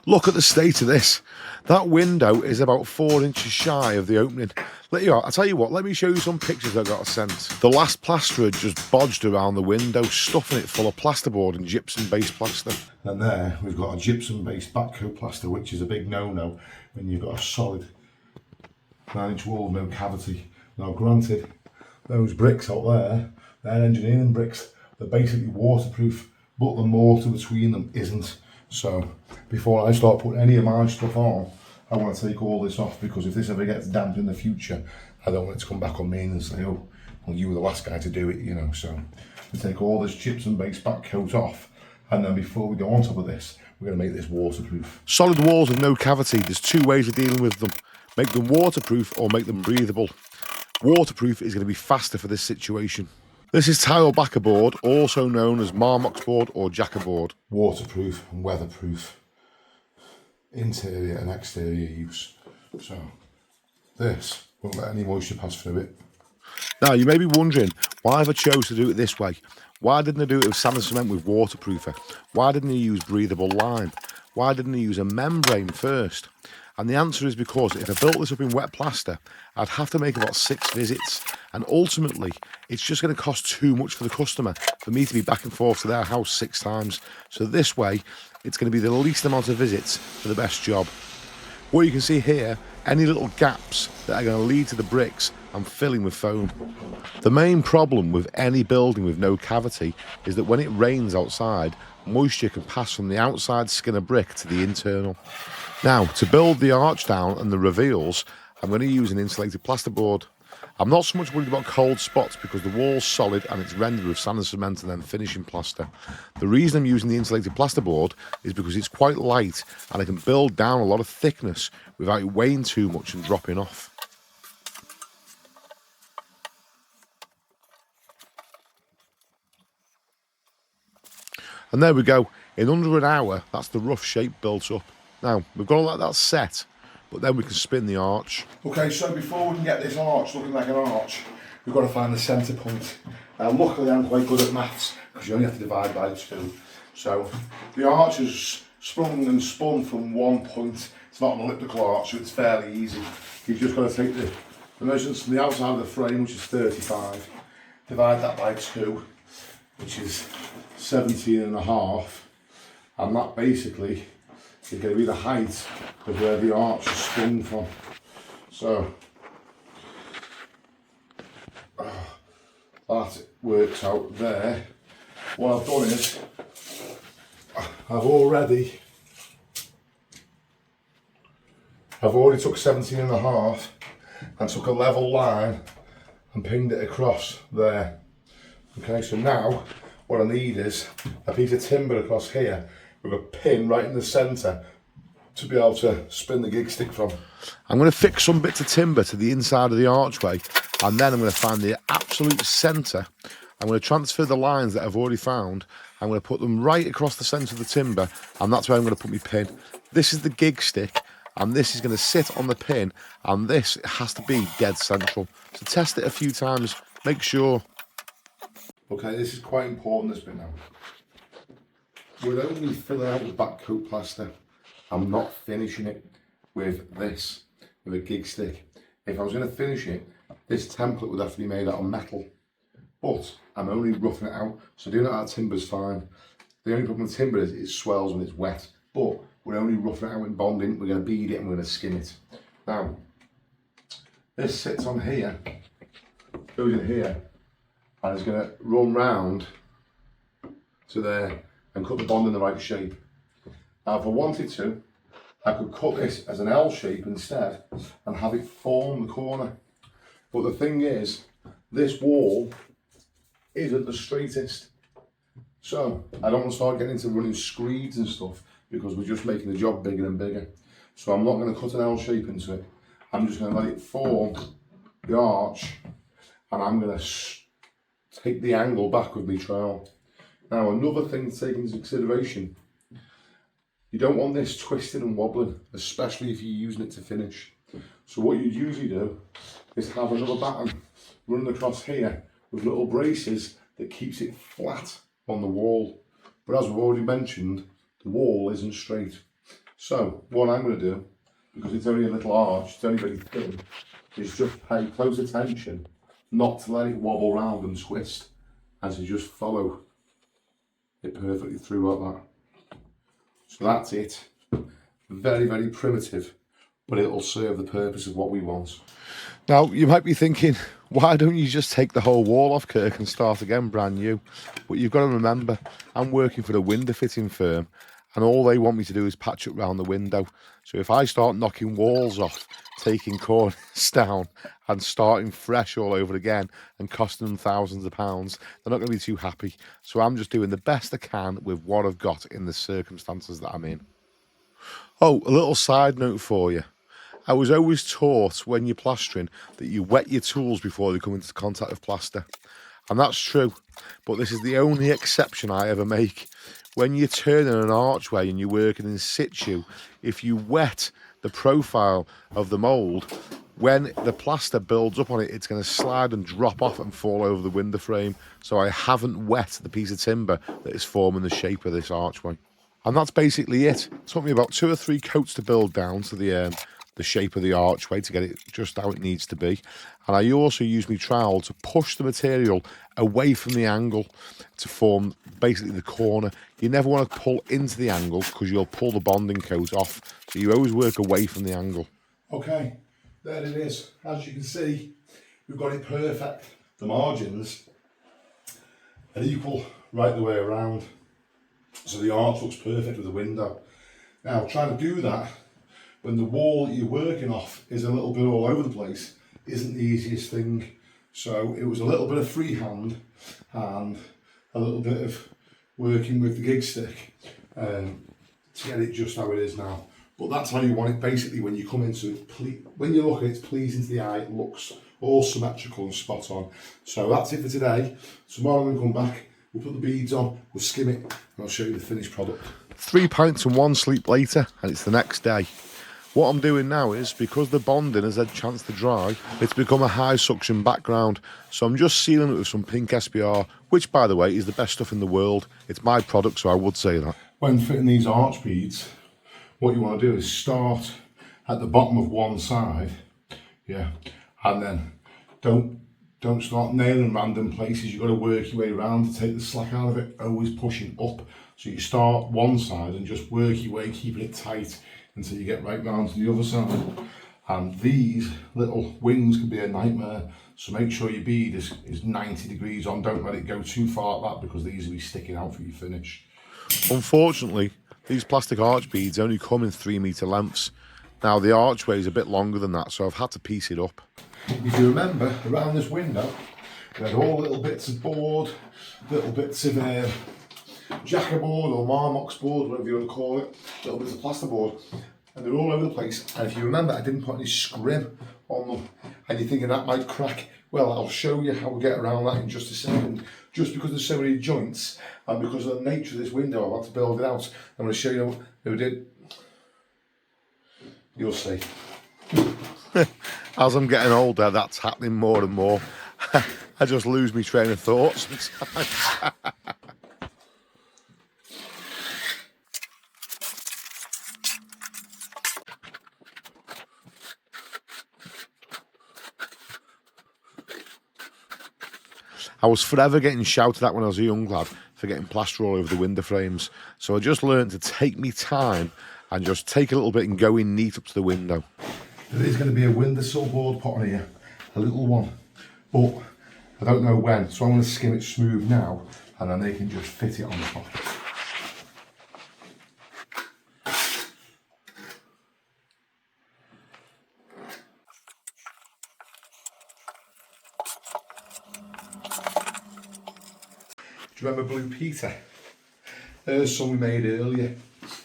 Look at the state of this. That window is about 4 inches shy of the opening. I'll tell you what, let me show you some pictures I got sent. The last plasterer just bodged around the window, stuffing it full of plasterboard and gypsum-based plaster. And there, we've got a gypsum-based backcoat plaster, which is a big no-no when you've got a solid 9-inch wall, no cavity. Now, granted, those bricks out there, they're engineering bricks. They're basically waterproof, but the mortar between them isn't. So before I start putting any of my stuff on, I want to take all this off, because if this ever gets damp in the future, I don't want it to come back on me and say, oh, well, you were the last guy to do it, you know. So we take all this gypsum-based back coat off, and then before we go on top of this, we're going to make this waterproof. Solid walls with no cavity, there's two ways of dealing with them. Make them waterproof or make them breathable. Waterproof is going to be faster for this situation. This is tile backer board, also known as Marmox board or Jacker board. Waterproof and weatherproof, interior and exterior use. So this won't let any moisture pass through it. Now you may be wondering, why have I chose to do it this way? Why didn't I do it with sand and cement with waterproofer? Why didn't I use breathable lime? Why didn't I use a membrane first? And the answer is because if I built this up in wet plaster, I'd have to make about 6 visits. And ultimately, it's just going to cost too much for the customer for me to be back and forth to their house 6 times. So this way, it's going to be the least amount of visits for the best job. What you can see here, any little gaps that are going to lead to the bricks, I'm filling with foam. The main problem with any building with no cavity is that when it rains outside, moisture can pass from the outside skin of brick to the internal. Now, to build the arch down and the reveals, I'm going to use an insulated plasterboard. I'm not so much worried about cold spots because the wall's solid and it's rendered with sand and cement and then finishing plaster. The reason I'm using the insulated plasterboard is because it's quite light and I can build down a lot of thickness without it weighing too much and dropping off. And there we go. In under an hour, that's the rough shape built up. Now, we've got to let that set, but then we can spin the arch. Okay, so before we can get this arch looking like an arch, we've got to find the centre point. Now, luckily I'm quite good at maths, because you only have to divide by 2. So, the arch is sprung and spun from one point. It's not an elliptical arch, so it's fairly easy. You've just got to take the measurements from the outside of the frame, which is 35, divide that by 2, which is 17.5, and that basically is going to be the height of where the arch is sprung from. So that works out there. What I've done is I've already took 17.5 and took a level line and pinged it across there. Okay, so now what I need is a piece of timber across here with a pin right in the centre to be able to spin the gig stick from. I'm going to fix some bits of timber to the inside of the archway, and then I'm going to find the absolute centre. I'm going to transfer the lines that I've already found. I'm going to put them right across the centre of the timber, and that's where I'm going to put my pin. This is the gig stick, and this is going to sit on the pin, and this has to be dead central. So test it a few times, make sure. Okay, this is quite important, this bit now. We're only filling out with back coat plaster. I'm not finishing it with this, with a gig stick. If I was going to finish it, this template would have to be made out of metal. But I'm only roughing it out, so doing it out of timber's fine. The only problem with timber is it swells when it's wet. But we're only roughing it out in bonding. We're going to bead it and we're going to skin it. Now, this sits on here, goes in here, and it's going to run round to there and cut the bond in the right shape. Now if I wanted to, I could cut this as an L shape instead and have it form the corner. But the thing is, this wall isn't the straightest. So I don't want to start getting into running screeds and stuff because we're just making the job bigger and bigger. So I'm not going to cut an L shape into it. I'm just going to let it form the arch, and I'm going to take the angle back with my trowel. Now another thing to take into consideration, you don't want this twisting and wobbling, especially if you're using it to finish. So what you'd usually do is have another batten running across here with little braces that keeps it flat on the wall. But as we've already mentioned, the wall isn't straight. So what I'm going to do, because it's only a little arch, it's only very thin, is just pay close attention not to let it wobble round and twist, and to just follow it perfectly through like that. So that's it. Very, very primitive, but it'll serve the purpose of what we want. Now, you might be thinking, why don't you just take the whole wall off, Kirk, and start again brand new? But you've got to remember, I'm working for a window fitting firm, and all they want me to do is patch up round the window. So if I start knocking walls off, taking corners down, and starting fresh all over again, and costing them thousands of pounds, they're not going to be too happy. So I'm just doing the best I can with what I've got in the circumstances that I'm in. Oh, a little side note for you. I was always taught when you're plastering that you wet your tools before they come into contact with plaster. And that's true, but this is the only exception I ever make. When you're turning an archway and you're working in situ, if you wet the profile of the mould, when the plaster builds up on it, it's going to slide and drop off and fall over the window frame. So I haven't wet the piece of timber that is forming the shape of this archway. And that's basically it. It took me about 2 or 3 coats to build down to the shape of the archway to get it just how it needs to be. And I also use my trowel to push the material away from the angle to form basically the corner. You never want to pull into the angle because you'll pull the bonding coat off. So you always work away from the angle. Okay, there it is. As you can see, we've got it perfect. The margins are equal right the way around. So the arch looks perfect with the window. Now, trying to do that when the wall that you're working off is a little bit all over the place isn't the easiest thing. So it was a little bit of freehand and a little bit of working with the gig stick to get it just how it is now. But that's how you want it basically when you come into it. When you look at it, it's pleasing to the eye, it looks all symmetrical and spot on. So that's it for today. Tomorrow when we come back, we'll put the beads on, we'll skim it, and I'll show you the finished product. 3 pints and 1 sleep later, and it's the next day. What I'm doing now is, because the bonding has had a chance to dry, it's become a high suction background. So I'm just sealing it with some pink SBR, which by the way is the best stuff in the world. It's my product, so I would say that. When fitting these arch beads, what you want to do is start at the bottom of one side, yeah, and then don't start nailing random places. You've got to work your way around to take the slack out of it, always pushing up. So you start one side and just work your way, keeping it tight until you get right round to the other side. And these little wings can be a nightmare. So make sure your bead is 90 degrees on. Don't let it go too far like that because these will be sticking out for your finish. Unfortunately, these plastic arch beads only come in 3 metre lengths. Now the archway is a bit longer than that, so I've had to piece it up. If you remember, around this window, we had all little bits of board, little bits of jackerboard or Marmox board, whatever you want to call it, little bits of plasterboard, and they're all over the place. And if you remember, I didn't put any scrim on them, and you're thinking that might crack. Well, I'll show you how we get around that in just a second. Just because there's so many joints, and because of the nature of this window, I've had to build it out. I'm going to show you what we did. You'll see. As I'm getting older, that's happening more and more. I just lose my train of thought sometimes. I was forever getting shouted at when I was a young lad for getting plaster all over the window frames. So I just learned to take me time and just take a little bit and go in neat up to the window. There is going to be a windowsill board put on here, a little one, but I don't know when, so I'm going to skim it smooth now and then they can just fit it on the top. Do you remember Blue Peter? There's some we made earlier.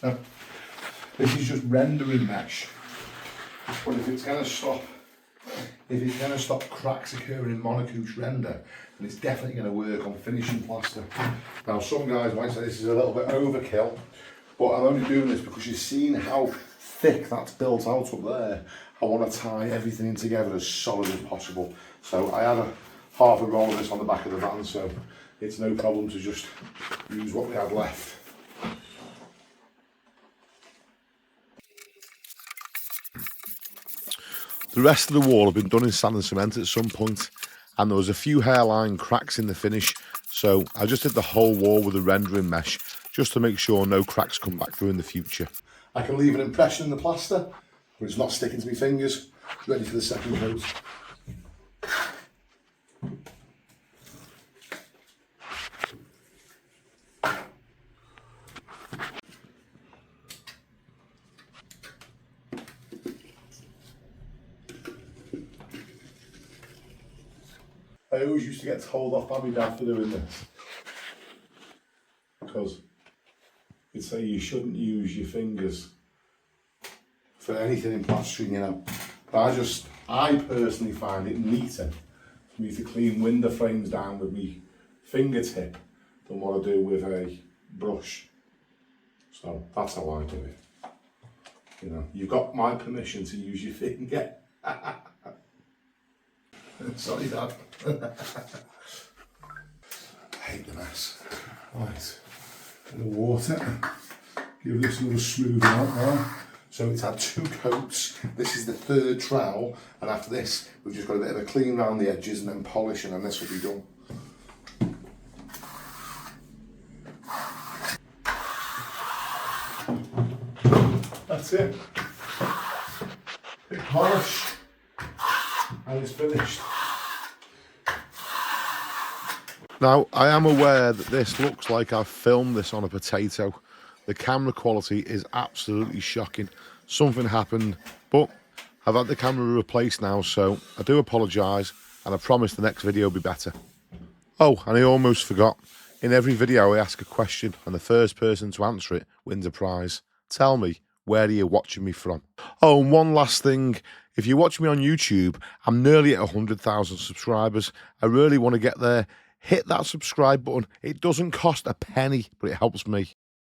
So this is just rendering mesh. But if it's going to stop cracks occurring in monocouche render, then it's definitely going to work on finishing plaster. Now some guys might say this is a little bit overkill, but I'm only doing this because you've seen how thick that's built out up there. I want to tie everything in together as solid as possible. So I had half a roll of this on the back of the van, so it's no problem to just use what we had left. The rest of the wall had been done in sand and cement at some point, and there was a few hairline cracks in the finish, so I just did the whole wall with a rendering mesh just to make sure no cracks come back through in the future. I can leave an impression in the plaster, but it's not sticking to my fingers. Ready for the second coat. I always used to get told off by my dad for doing this, because he'd say you shouldn't use your fingers for anything in plastering, you know. But I personally find it neater for me to clean window frames down with my fingertip than what I do with a brush. So that's how I do it. You know, you've got my permission to use your finger. Sorry, Dad. I hate the mess. Right, bit of water. Give this a little smooth out now. So it's had 2 coats. This is the 3rd trowel, and after this, we've just got a bit of a clean around the edges and then polishing, and this will be done. That's it. Bit polished. And it's finished. Now, I am aware that this looks like I've filmed this on a potato. The camera quality is absolutely shocking. Something happened, but I've had the camera replaced now, so I do apologise, and I promise the next video will be better. Oh, and I almost forgot. In every video I ask a question, and the first person to answer it wins a prize. Tell me, where are you watching me from? Oh, and one last thing. If you're watching me on YouTube, I'm nearly at 100,000 subscribers. I really want to get there. Hit that subscribe button. It doesn't cost a penny, but it helps me.